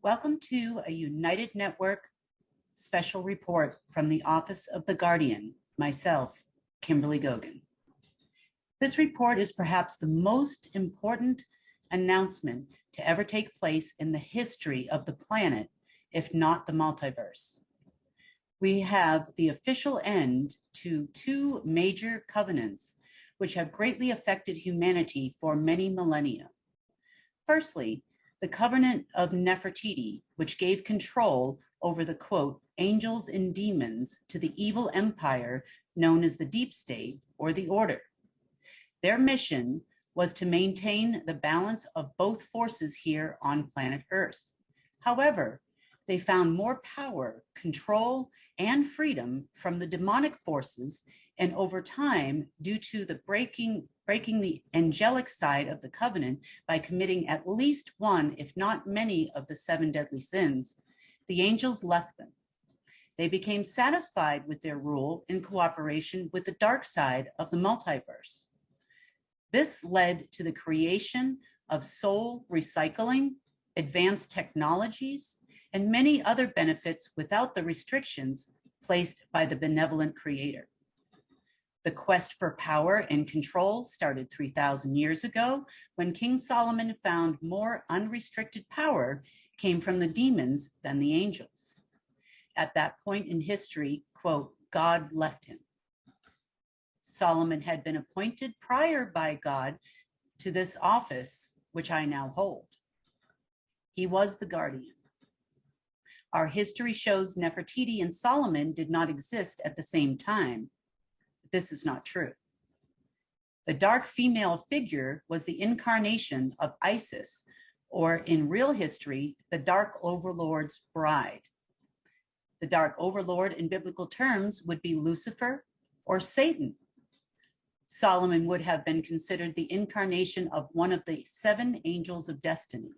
Welcome to a United Network special report from the Office of the Guardian, myself, Kimberly Goguen. This report is perhaps the most important announcement to ever take place in the history of the planet, if not the multiverse. We have the official end to two major covenants which have greatly affected humanity for many millennia. Firstly, the covenant of Nefertiti, which gave control over the, quote, angels and demons to the evil empire known as the deep state or the order. Their mission was to maintain the balance of both forces here on planet Earth. However, they found more power, control, and freedom from the demonic forces, and over time, due to the breaking the angelic side of the covenant by committing at least one, if not many, of the 7 deadly sins, the angels left them. They became satisfied with their rule in cooperation with the dark side of the multiverse. This led to the creation of soul recycling, advanced technologies, and many other benefits without the restrictions placed by the benevolent creator. The quest for power and control started 3,000 years ago when King Solomon found more unrestricted power came from the demons than the angels. At that point in history, quote, God left him. Solomon had been appointed prior by God to this office, which I now hold. He was the guardian. Our history shows Nefertiti and Solomon did not exist at the same time. This is not true. The dark female figure was the incarnation of Isis, or in real history, the dark overlord's bride. The dark overlord in biblical terms would be Lucifer or Satan. Solomon would have been considered the incarnation of one of the 7 angels of destiny.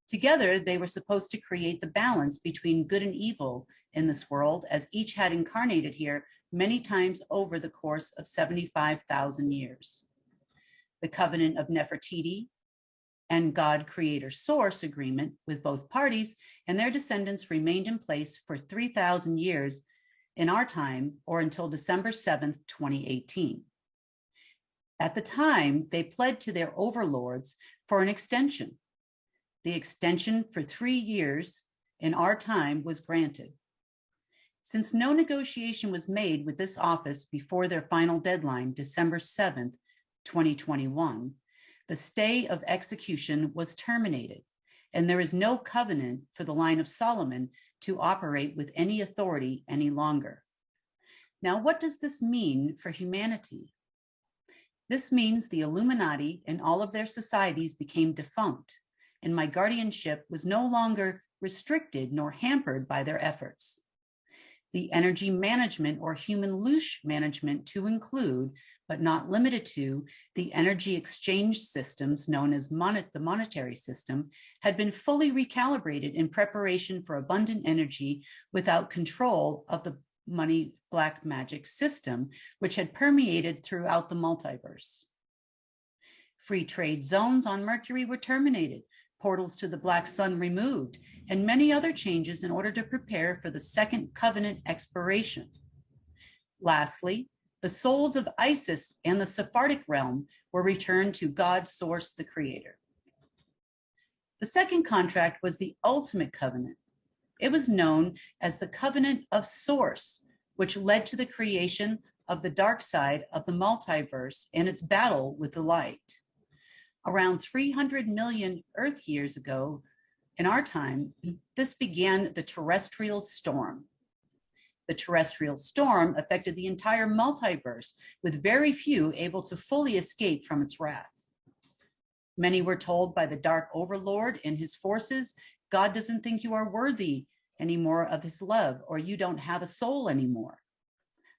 Together, they were supposed to create the balance between good and evil in this world, as each had incarnated here many times over the course of 75,000 years. The covenant of Nefertiti and God Creator Source agreement with both parties and their descendants remained in place for 3,000 years in our time, or until December 7th, 2018. At the time, they pled to their overlords for an extension. The extension for 3 years in our time was granted. Since no negotiation was made with this office before their final deadline, December 7th, 2021, the stay of execution was terminated, and there is no covenant for the line of Solomon to operate with any authority any longer. Now, what does this mean for humanity? This means the Illuminati and all of their societies became defunct, and my guardianship was no longer restricted nor hampered by their efforts. The energy management or human loosh management to include, but not limited to, the energy exchange systems known as the monetary system had been fully recalibrated in preparation for abundant energy without control of the money black magic system, which had permeated throughout the multiverse. Free trade zones on Mercury were terminated, portals to the Black Sun removed, and many other changes in order to prepare for the second covenant expiration. Lastly, the souls of Isis and the Sephardic realm were returned to God Source, the Creator. The second contract was the ultimate covenant. It was known as the Covenant of Source, which led to the creation of the dark side of the multiverse and its battle with the light. Around 300 million Earth years ago, in our time, this began the terrestrial storm. The terrestrial storm affected the entire multiverse, with very few able to fully escape from its wrath. Many were told by the Dark Overlord and his forces, God doesn't think you are worthy anymore of his love, or you don't have a soul anymore.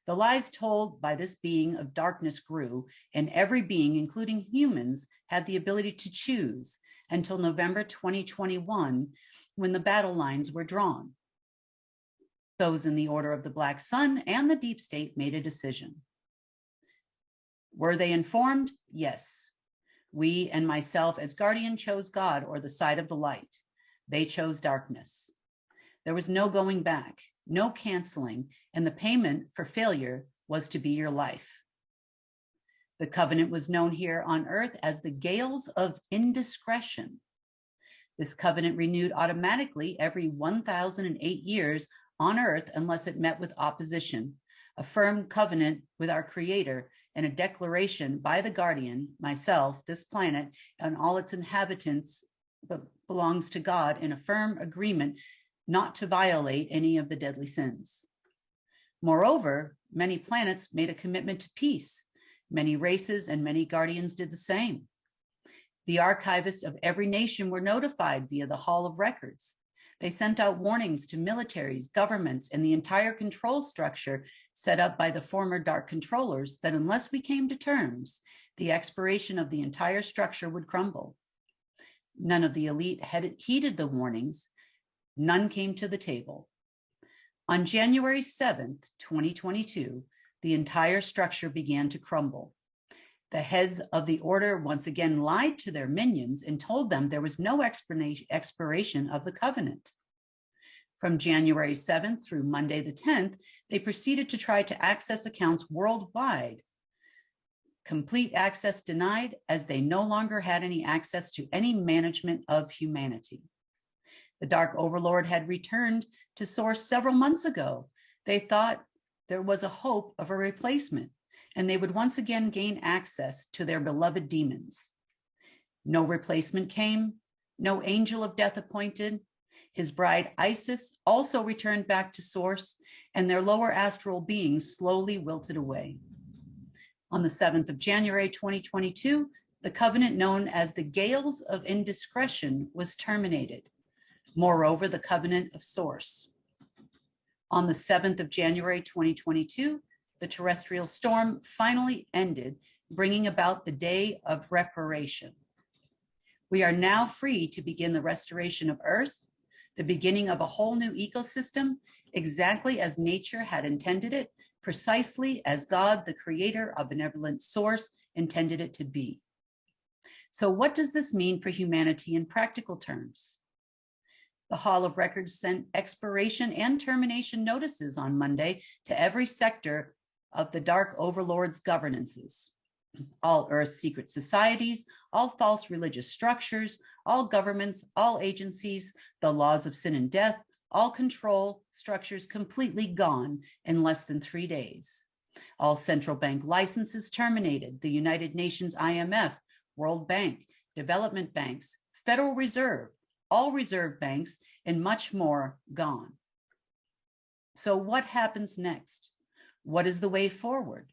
The lies told by this being of darkness grew, and every being, including humans, had the ability to choose until November 2021, when the battle lines were drawn. Those in the Order of the Black Sun and the Deep State made a decision. Were they informed? Yes. We and myself as guardian chose God, or the side of the light. They chose darkness. There was no going back, no canceling, and the payment for failure was to be your life. The covenant was known here on earth as the gales of indiscretion. This covenant renewed automatically every 1,008 years on earth unless it met with opposition, a firm covenant with our Creator, and a declaration by the guardian, myself, this planet, and all its inhabitants belongs to God in a firm agreement not to violate any of the deadly sins. Moreover, many planets made a commitment to peace. Many races and many guardians did the same. The archivists of every nation were notified via the Hall of Records. They sent out warnings to militaries, governments, and the entire control structure set up by the former dark controllers that unless we came to terms, the expiration of the entire structure would crumble. None of the elite had heeded the warnings. None came to the table. On January 7th, 2022, the entire structure began to crumble. The heads of the order once again lied to their minions and told them there was no expiration of the covenant. From January 7th through Monday the 10th, they proceeded to try to access accounts worldwide. Complete access denied, as they no longer had any access to any management of humanity. The Dark Overlord had returned to Source several months ago. They thought there was a hope of a replacement, and they would once again gain access to their beloved demons. No replacement came, no angel of death appointed. His bride Isis also returned back to Source, and their lower astral beings slowly wilted away. On the 7th of January 2022, the covenant known as the Gales of Indiscretion was terminated. Moreover, the covenant of Source. On the 7th of January 2022, the terrestrial storm finally ended, bringing about the day of reparation. We are now free to begin the restoration of Earth, the beginning of a whole new ecosystem, exactly as nature had intended it, precisely as God, the creator of benevolent source, intended it to be. So what does this mean for humanity in practical terms? The Hall of Records sent expiration and termination notices on Monday to every sector of the Dark Overlord's governances. All Earth's secret societies, all false religious structures, all governments, all agencies, the laws of sin and death, all control structures completely gone in less than 3 days. All central bank licenses terminated, the United Nations IMF, World Bank, development banks, Federal Reserve, all reserve banks, and much more gone. So what happens next? What is the way forward?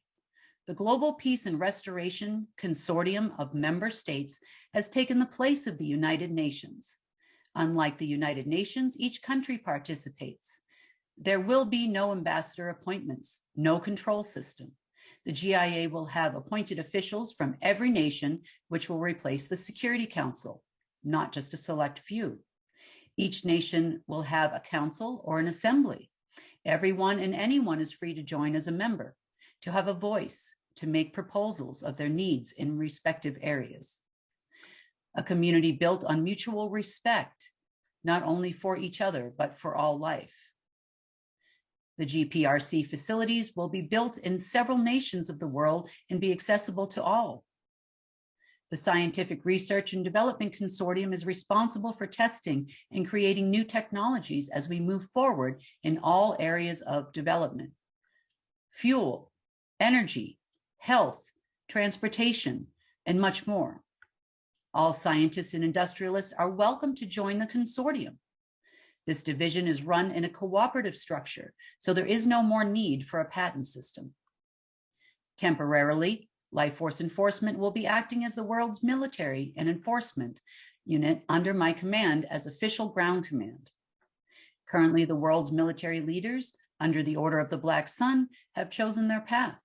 The Global Peace and Restoration Consortium of member states has taken the place of the United Nations. Unlike the United Nations, each country participates. There will be no ambassador appointments, no control system. The GIA will have appointed officials from every nation, which will replace the Security Council, not just a select few. Each nation will have a council or an assembly. Everyone and anyone is free to join as a member, to have a voice, to make proposals of their needs in respective areas. A community built on mutual respect, not only for each other, but for all life. The GPRC facilities will be built in several nations of the world and be accessible to all. The Scientific Research and Development Consortium is responsible for testing and creating new technologies as we move forward in all areas of development. Fuel, energy, health, transportation, and much more. All scientists and industrialists are welcome to join the consortium. This division is run in a cooperative structure, so there is no more need for a patent system. Temporarily, Life Force Enforcement will be acting as the world's military and enforcement unit under my command as official ground command. Currently, the world's military leaders, under the Order of the Black Sun, have chosen their path.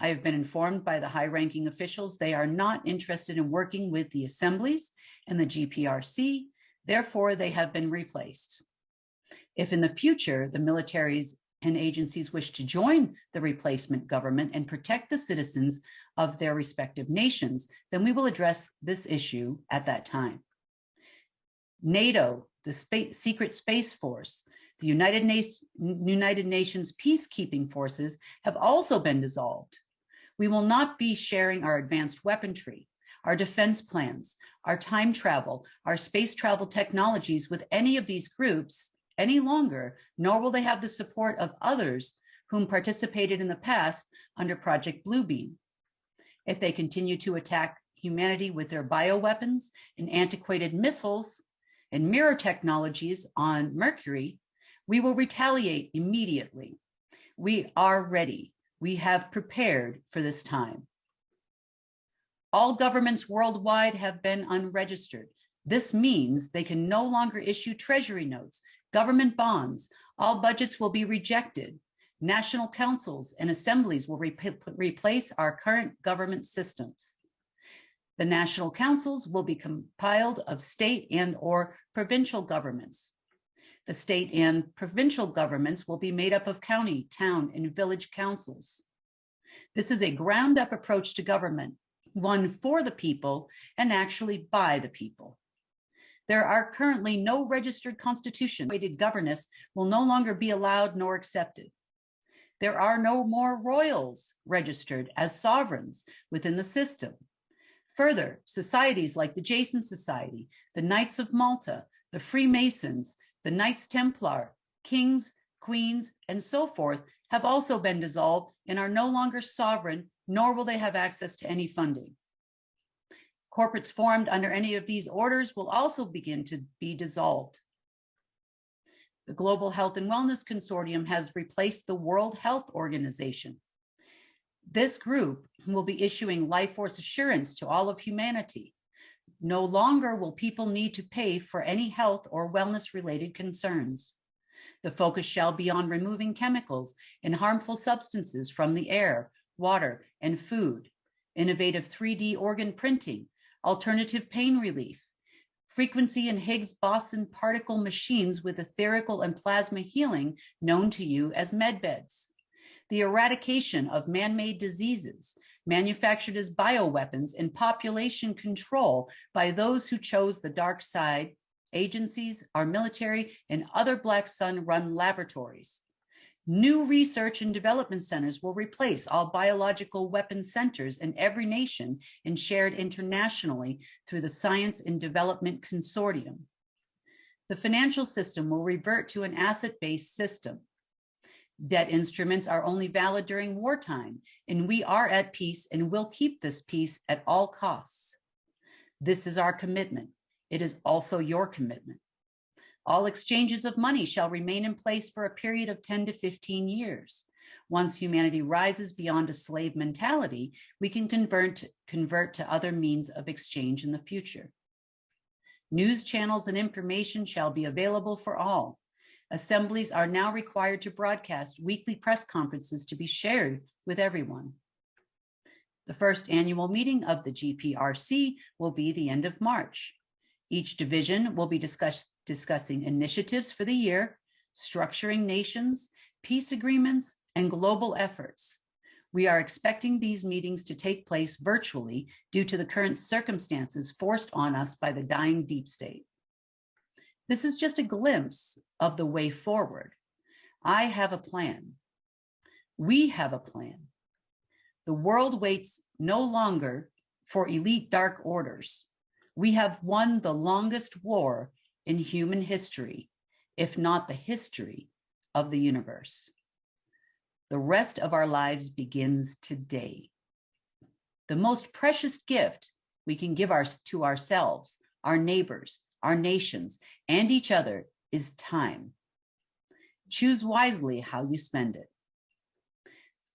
I have been informed by the high-ranking officials they are not interested in working with the assemblies and the GPRC, therefore they have been replaced. If in the future the militaries and agencies wish to join the replacement government and protect the citizens of their respective nations, then we will address this issue at that time. NATO, the Secret Space Force, the United Nations peacekeeping forces have also been dissolved. We will not be sharing our advanced weaponry, our defense plans, our time travel, our space travel technologies with any of these groups any longer, nor will they have the support of others whom participated in the past under Project Bluebeam. If they continue to attack humanity with their bioweapons and antiquated missiles and mirror technologies on Mercury, we will retaliate immediately. We are ready. We have prepared for this time. All governments worldwide have been unregistered. This means they can no longer issue treasury notes, government bonds. All budgets will be rejected. National councils and assemblies will replace our current government systems. The national councils will be compiled of state and/or provincial governments. The state and provincial governments will be made up of county, town, and village councils. This is a ground-up approach to government, one for the people and actually by the people. There are currently no registered constitutions. Weighted governance will no longer be allowed nor accepted. There are no more royals registered as sovereigns within the system. Further, societies like the Jason Society, the Knights of Malta, the Freemasons, the Knights Templar, kings, queens, and so forth have also been dissolved and are no longer sovereign, nor will they have access to any funding. Corporates formed under any of these orders will also begin to be dissolved. The Global Health and Wellness Consortium has replaced the World Health Organization. This group will be issuing life force assurance to all of humanity. No longer will people need to pay for any health or wellness related concerns. The focus shall be on removing chemicals and harmful substances from the air, water, and food, innovative 3D organ printing, alternative pain relief, frequency and Higgs-Boson particle machines with etherical and plasma healing known to you as medbeds, the eradication of man-made diseases manufactured as bioweapons and population control by those who chose the dark side, agencies, our military, and other Black Sun-run laboratories. New research and development centers will replace all biological weapons centers in every nation and shared internationally through the Science and Development Consortium. The financial system will revert to an asset-based system. Debt instruments are only valid during wartime, and we are at peace and will keep this peace at all costs. This is our commitment. It is also your commitment. All exchanges of money shall remain in place for a period of 10 to 15 years. Once humanity rises beyond a slave mentality, we can convert to other means of exchange in the future. News channels and information shall be available for all. Assemblies are now required to broadcast weekly press conferences to be shared with everyone. The first annual meeting of the GPRC will be the end of March. Each division will be discussing initiatives for the year, structuring nations, peace agreements, and global efforts. We are expecting these meetings to take place virtually due to the current circumstances forced on us by the dying deep state. This is just a glimpse of the way forward. I have a plan. We have a plan. The world waits no longer for elite dark orders. We have won the longest war in human history, if not the history of the universe. The rest of our lives begins today. The most precious gift we can give to ourselves, our neighbors, our nations, and each other is time. Choose wisely how you spend it.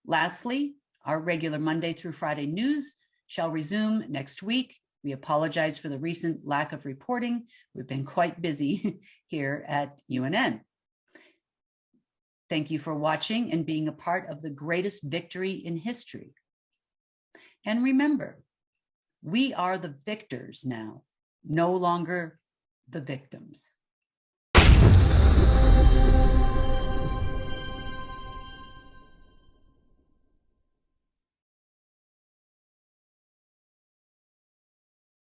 Lastly, our regular Monday through Friday news shall resume next week. We apologize for the recent lack of reporting. We've been quite busy here at UNN. Thank you for watching and being a part of the greatest victory in history. And remember, we are the victors now, no longer the victims.